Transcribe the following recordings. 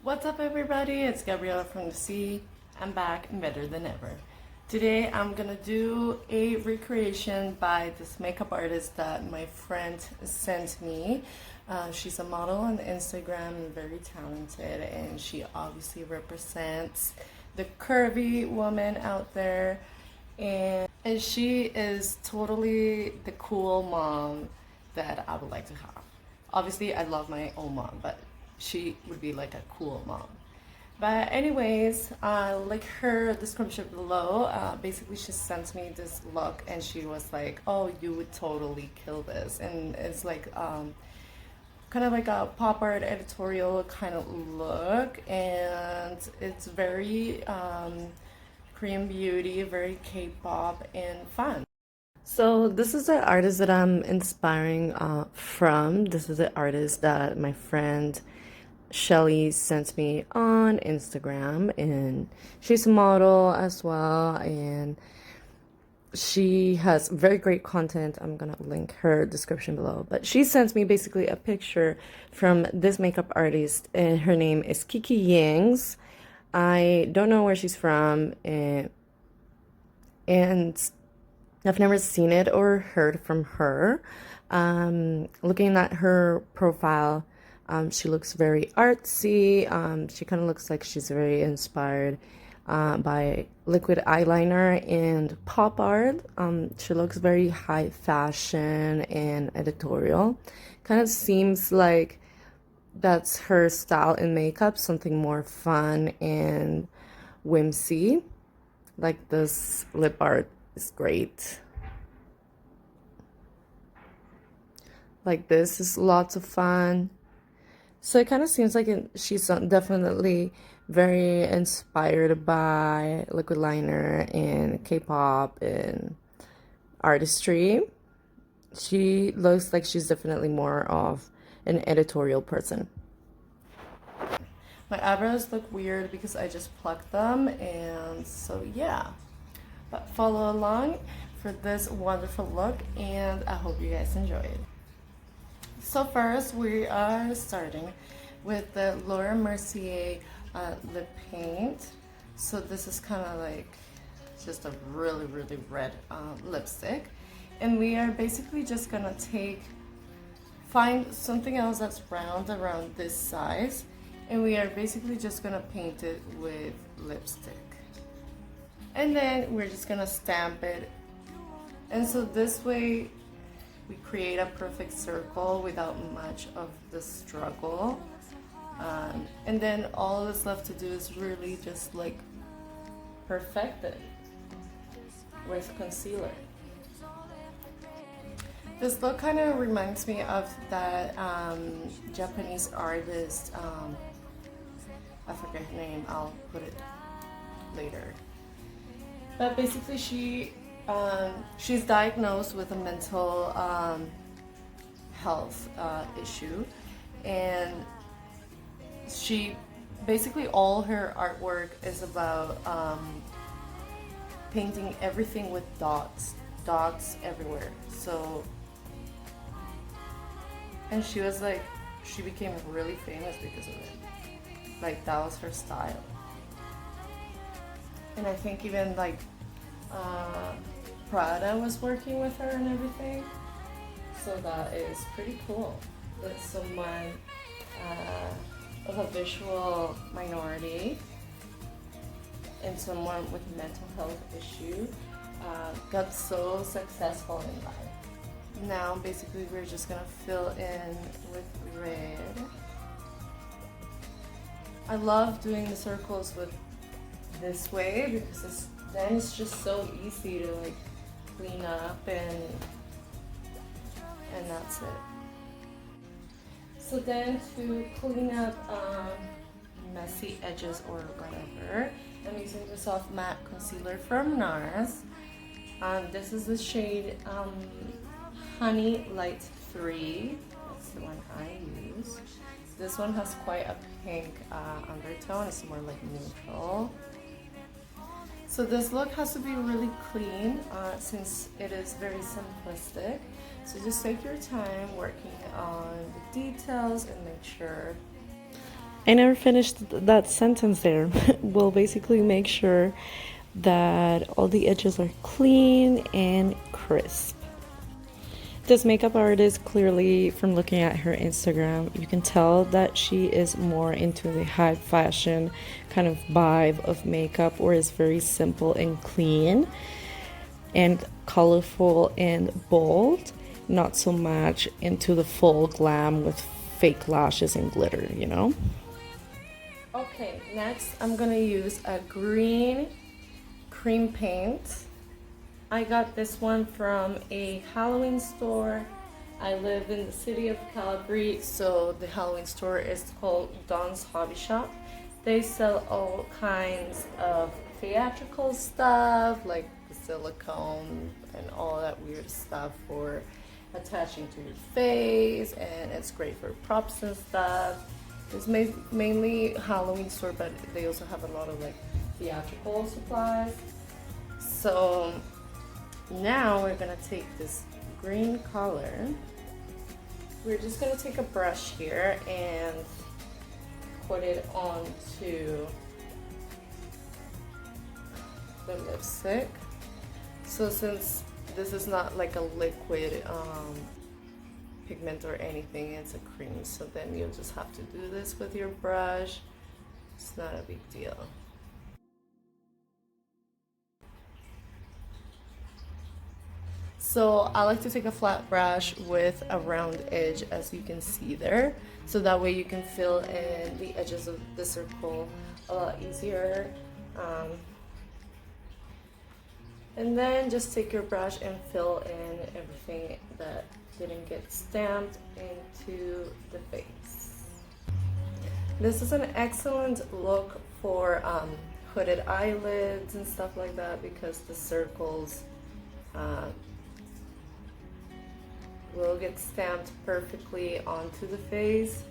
What's up, everybody? It's Gabriella from the sea. I'm back and better than ever. Today I'm gonna do a recreation by this makeup artist that my friend sent me. She's a model on Instagram and very talented, and she obviously represents the curvy woman out there. And she is totally the cool mom that I would like to have. Obviously, I love my own mom, but she would be like a cool mom. But anyways, like her description below, basically she sent me this look and she was like, oh, you would totally kill this. And it's like kind of like a pop art editorial kind of look, and it's very Korean beauty, very K-pop and fun. So this is the artist that I'm inspiring from. This is the artist that my friend Shelly sent me on Instagram, and she's a model as well, and she has very great content. I'm gonna link her description below, but she sent me basically a picture from this makeup artist, and her name is KickiYangz. I don't know where she's from, and I've never seen it or heard from her. Looking at her profile, she looks very artsy. She kind of looks like she's very inspired by liquid eyeliner and pop art. She looks very high fashion and editorial. Kind of seems like that's her style in makeup, something more fun and whimsy. Like this lip art is great. Like this is lots of fun. So it kind of seems like she's definitely very inspired by liquid liner and K-pop and artistry. She looks like she's definitely more of an editorial person. My eyebrows look weird because I just plucked them, and so yeah. But follow along for this wonderful look, and I hope you guys enjoy it. So first we are starting with the Laura Mercier lip paint. So this is kind of like just a really red lipstick, and we are basically just gonna find something else that's round around this size, and we are basically just gonna paint it with lipstick, and then we're just gonna stamp it. And so this way we create a perfect circle without much of the struggle. And then all that's left to do is really just like perfect it with concealer. This look kind of reminds me of that Japanese artist, I forget her name, I'll put it later. But basically she's diagnosed with a mental health issue, and she basically, all her artwork is about painting everything with dots everywhere. So, and she was like, she became really famous because of it. Like, that was her style. And I think even like Prada was working with her and everything, so that is pretty cool that someone of a visual minority and someone with mental health issue got so successful in life. Now basically we're just gonna fill in with red. I love doing the circles with this way because then it's just so easy to like clean up, and that's it. So then to clean up messy edges or whatever, I'm using the soft matte concealer from NARS. This is the shade Honey Light 3. That's the one I use. This one has quite a pink undertone. It's more like neutral. So this look has to be really clean since it is very simplistic. So just take your time working on the details and make sure I never finished that sentence there. We'll basically make sure that all the edges are clean and crisp. This makeup artist, clearly from looking at her Instagram, you can tell that she is more into the high fashion kind of vibe of makeup, or is very simple and clean and colorful and bold, not so much into the full glam with fake lashes and glitter, you know? Okay, next I'm gonna use a green cream paint. I got this one from a Halloween store. I live in the city of Calgary, so the Halloween store is called Don's Hobby Shop. They sell all kinds of theatrical stuff, like the silicone and all that weird stuff for attaching to your face, and it's great for props and stuff. It's mainly Halloween store, but they also have a lot of like theatrical supplies. So now we're gonna take this green color. We're just gonna take a brush here and put it onto the lipstick. So since this is not like a liquid pigment or anything, it's a cream, so then you'll just have to do this with your brush. It's not a big deal. So I like to take a flat brush with a round edge, as you can see there, so that way you can fill in the edges of the circle a lot easier. And then just take your brush and fill in everything that didn't get stamped into the face. This is an excellent look for hooded eyelids and stuff like that, because the circles will get stamped perfectly onto the face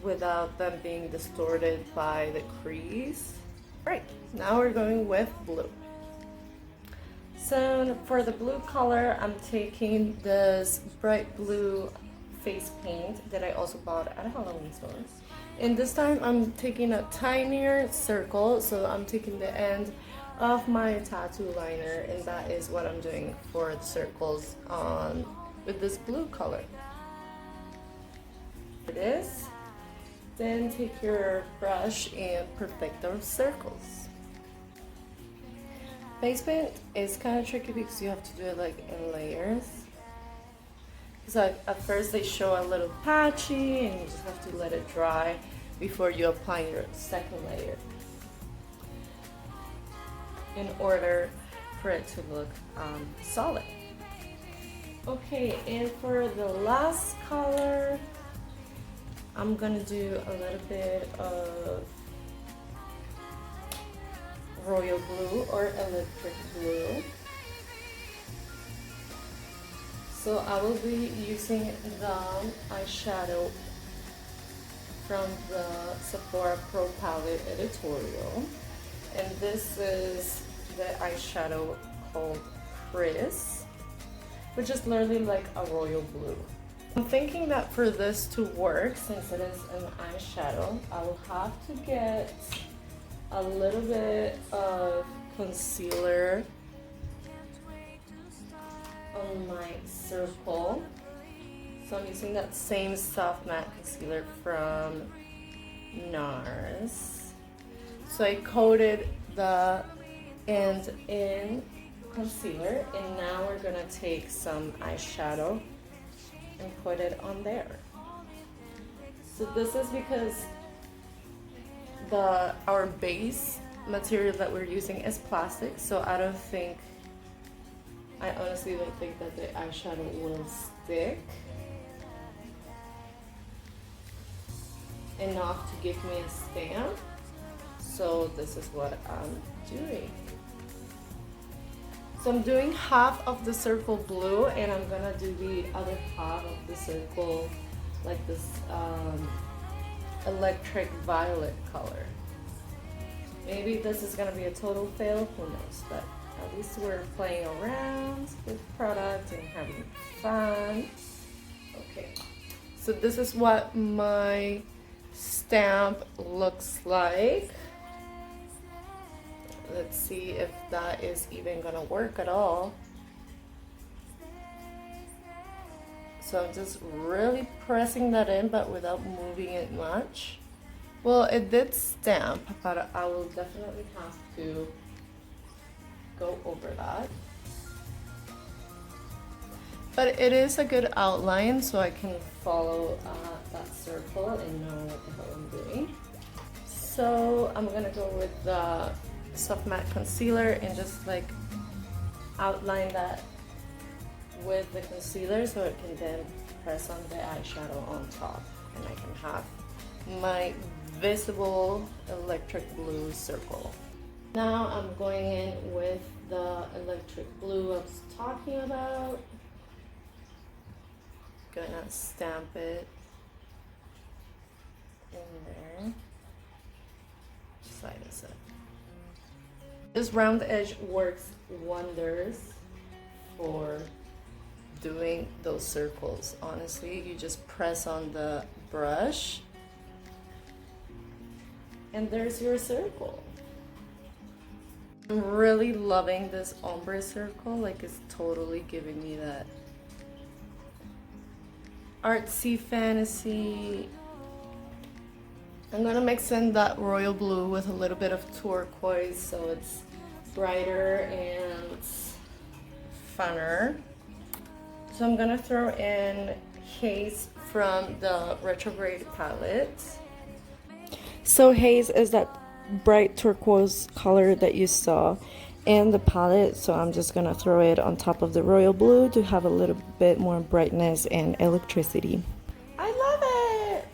without them being distorted by the crease. Right, now we're going with blue. So for the blue color, I'm taking this bright blue face paint that I also bought at a Halloween store. And this time I'm taking a tinier circle, so I'm taking the end of my tattoo liner, and that is what I'm doing for the circles on with this blue color. It is. Then take your brush and perfect those circles. Face paint is kind of tricky because you have to do it like in layers. So at first they show a little patchy, and you just have to let it dry before you apply your second layer, in order for it to look solid. Okay, and for the last color, I'm gonna do a little bit of royal blue or electric blue. So I will be using the eyeshadow from the Sephora Pro Palette editorial. And this is the eyeshadow called Chris, which is literally like a royal blue. I'm thinking that for this to work, since it is an eyeshadow, I will have to get a little bit of concealer on my circle. So I'm using that same soft matte concealer from NARS. So I coated the end in concealer, and now we're gonna take some eyeshadow and put it on there. So this is because our base material that we're using is plastic, so I honestly don't think that the eyeshadow will stick enough to give me a stamp. So this is what I'm doing. So I'm doing half of the circle blue, and I'm gonna do the other half of the circle like this electric violet color. Maybe this is gonna be a total fail, who knows, but at least we're playing around with product and having fun. Okay, so this is what my stamp looks like. Let's see if that is even gonna work at all. So I'm just really pressing that in, but without moving it much. Well, it did stamp, but I will definitely have to go over that. But it is a good outline, so I can follow that circle and know what the hell I'm doing. So I'm gonna go with the soft matte concealer and just like outline that with the concealer so it can then press on the eyeshadow on top, and I can have my visible electric blue circle. Now I'm going in with the electric blue I was talking about. Gonna stamp it in there. Just like this. This round edge works wonders for doing those circles. Honestly, you just press on the brush and there's your circle. I'm really loving this ombre circle, like it's totally giving me that artsy fantasy. I'm gonna mix in that royal blue with a little bit of turquoise so it's brighter and funner. So I'm gonna throw in Haze from the Retrograde palette. So Haze is that bright turquoise color that you saw in the palette, so I'm just gonna throw it on top of the royal blue to have a little bit more brightness and electricity. I love it!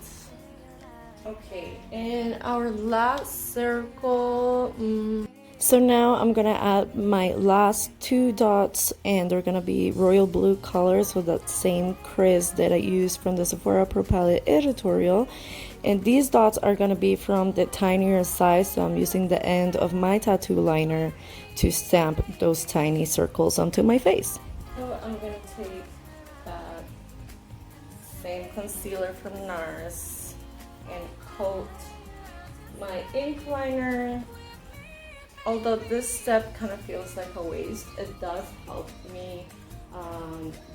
Okay, and our last circle, so now I'm gonna add my last 2 dots, and they're gonna be royal blue color, so that same crease that I used from the Sephora Pro Palette editorial. And these dots are gonna be from the tinier size, so I'm using the end of my tattoo liner to stamp those tiny circles onto my face. So I'm gonna take that same concealer from NARS and coat my ink liner. Although this step kind of feels like a waste, it does help me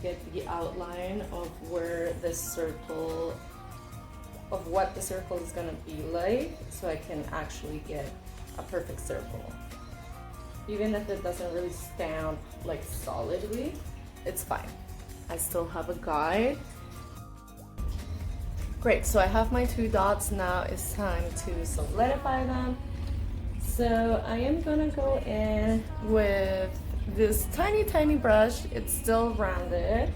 get the outline of where this circle, of what the circle is gonna be like, so I can actually get a perfect circle. Even if it doesn't really stamp like solidly, it's fine. I still have a guide. Great, so I have my 2 dots. Now it's time to solidify them. So I am gonna go in with this tiny brush. It's still rounded.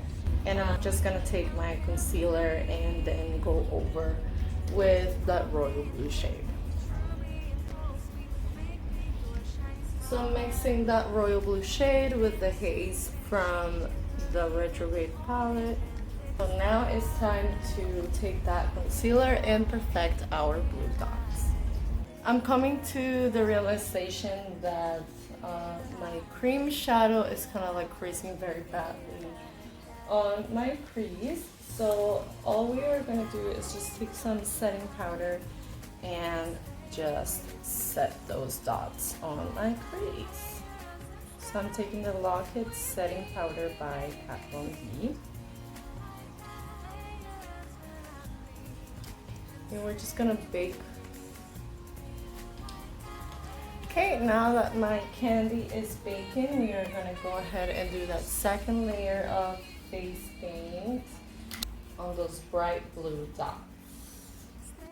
And I'm just gonna take my concealer and then go over with that royal blue shade. So I'm mixing that royal blue shade with the Haze from the Retrograde palette. So now it's time to take that concealer and perfect our blue dots. I'm coming to the realization that my cream shadow is kind of like creasing very badly on my crease. So all we are going to do is just take some setting powder and just set those dots on my crease. So I'm taking the Lock-It setting powder by Kat Von D. And we're just gonna bake. Okay, now that my candy is baking, we are gonna go ahead and do that second layer of face paint on those bright blue dots.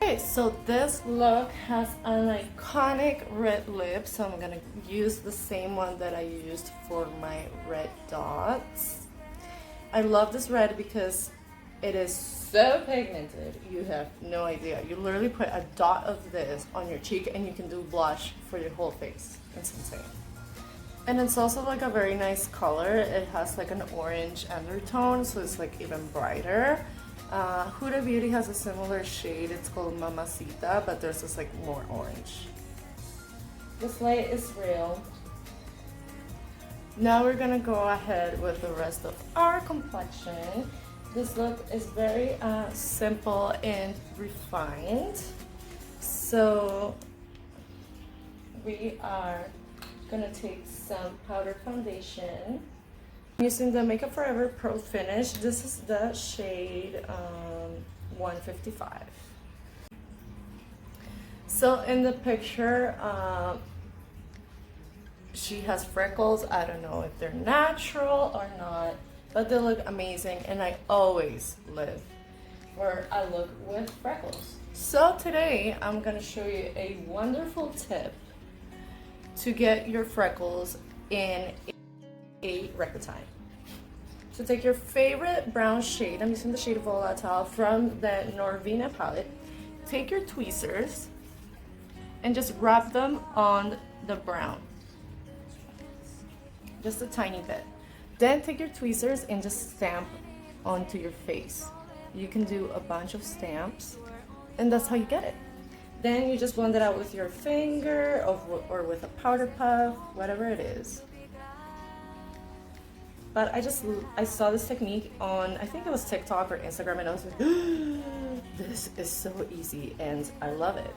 Okay, so this look has an iconic red lip, so I'm gonna use the same one that I used for my red dots. I love this red because it is so pigmented, you have no idea. You literally put a dot of this on your cheek and you can do blush for your whole face. It's insane. And it's also like a very nice color. It has like an orange undertone, so it's like even brighter. Huda Beauty has a similar shade. It's called Mamacita, but there's just like more orange. This light is real. Now we're gonna go ahead with the rest of our complexion. This look is very simple and refined. So we are gonna take some powder foundation. I'm using the Makeup Forever Pro Finish. This is the shade 155. So in the picture, she has freckles. I don't know if they're natural or not, but they look amazing, and I always live where I look with freckles. So today I'm gonna show you a wonderful tip to get your freckles in a record time. So take your favorite brown shade, I'm using the shade Volatile from the Norvina palette. Take your tweezers and just wrap them on the brown, just a tiny bit. Then take your tweezers and just stamp onto your face. You can do a bunch of stamps, and that's how you get it. Then you just blend it out with your finger or with a powder puff, whatever it is. But I saw this technique on, I think it was TikTok or Instagram, and I was like, this is so easy, and I love it.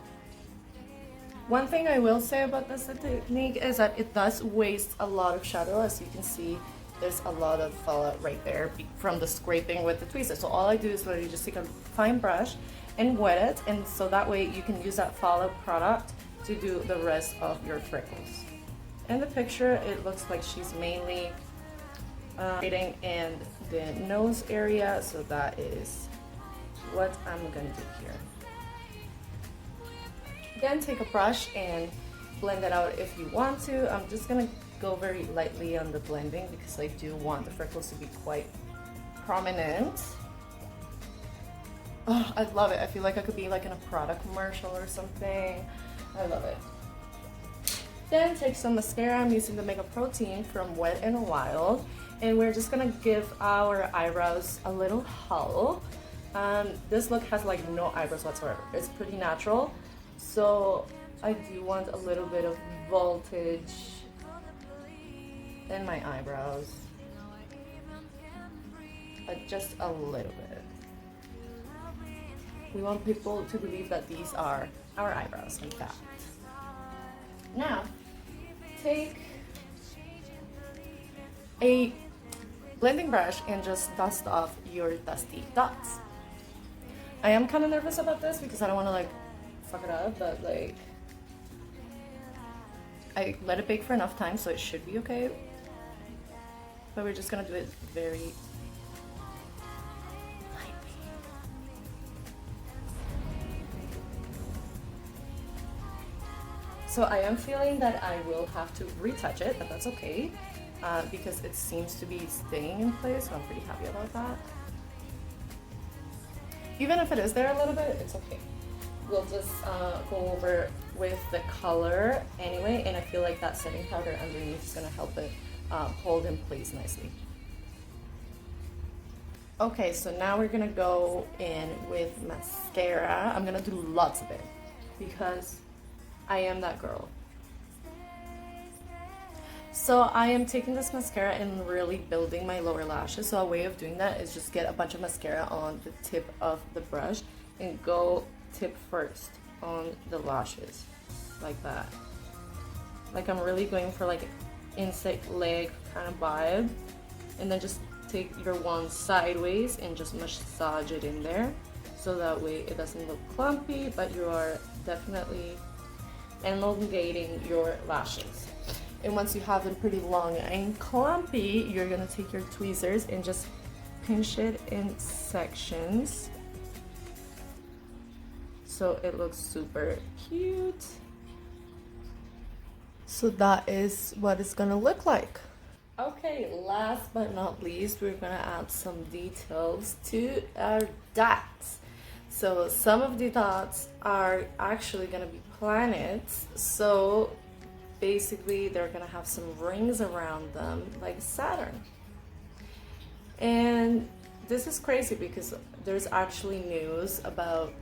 One thing I will say about this technique is that it does waste a lot of shadow. As you can see, there's a lot of fallout right there from the scraping with the tweezers. So all I do is literally just take a fine brush and wet it, and so that way you can use that fallout product to do the rest of your freckles. In the picture, it looks like she's mainly shading in the nose area, so that is what I'm gonna do here. Then take a brush and blend it out if you want to. I'm just gonna go very lightly on the blending because I do want the freckles to be quite prominent. Oh, I love it. I feel like I could be like in a product commercial or something. I love it. Then take some mascara. I'm using the Makeup Protein from Wet n Wild, and we're just gonna give our eyebrows a little hollow. This look has like no eyebrows whatsoever. It's pretty natural. So I do want a little bit of voltage in my eyebrows, but just a little bit. We want people to believe that these are our eyebrows, in fact. Now, take a blending brush and just dust off your dusty dots. I am kind of nervous about this because I don't want to like fuck it up, but like I let it bake for enough time, so it should be okay. But we're just gonna do it very lightly. So I am feeling that I will have to retouch it, but that's okay because it seems to be staying in place, so I'm pretty happy about that. Even if it is there a little bit, it's okay. We'll just go over with the color anyway, and I feel like that setting powder underneath is gonna help it hold in place nicely. Okay, so now we're gonna go in with mascara. I'm gonna do lots of it because I am that girl. So I am taking this mascara and really building my lower lashes. So a way of doing that is just get a bunch of mascara on the tip of the brush and go tip first on the lashes, like that. Like I'm really going for like insect leg kind of vibe, and then just take your wand sideways and just massage it in there, so that way it doesn't look clumpy, but you are definitely elongating your lashes. And once you have them pretty long and clumpy, you're gonna take your tweezers and just pinch it in sections so it looks super cute. So that is what it's gonna look like. Okay, last but not least, we're gonna add some details to our dots. So some of the dots are actually gonna be planets. So basically they're gonna have some rings around them like Saturn. And this is crazy because there's actually news about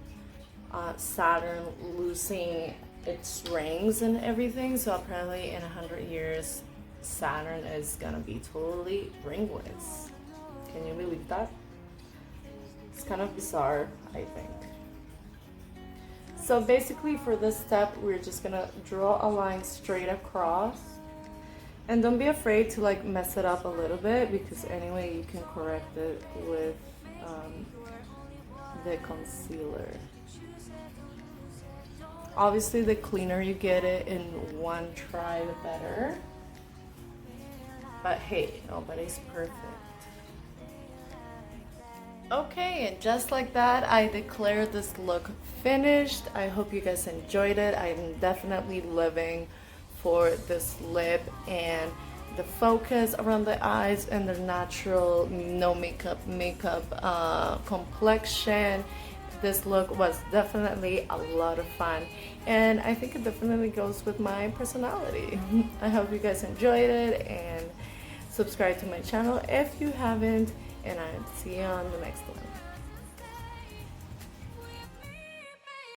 Saturn losing its rings and everything. So apparently in 100 years, Saturn is gonna be totally ringless. Can you believe that? It's kind of bizarre, I think. So basically for this step, we're just gonna draw a line straight across. And don't be afraid to like mess it up a little bit, because anyway you can correct it with the concealer. Obviously the cleaner you get it in one try, the better. But hey, nobody's perfect. Okay, and just like that, I declare this look finished. I hope you guys enjoyed it. I'm definitely living for this lip and the focus around the eyes and the natural, no makeup complexion. This look was definitely a lot of fun, and I think it definitely goes with my personality. I hope you guys enjoyed it, and subscribe to my channel if you haven't, and I'll see you on the next one.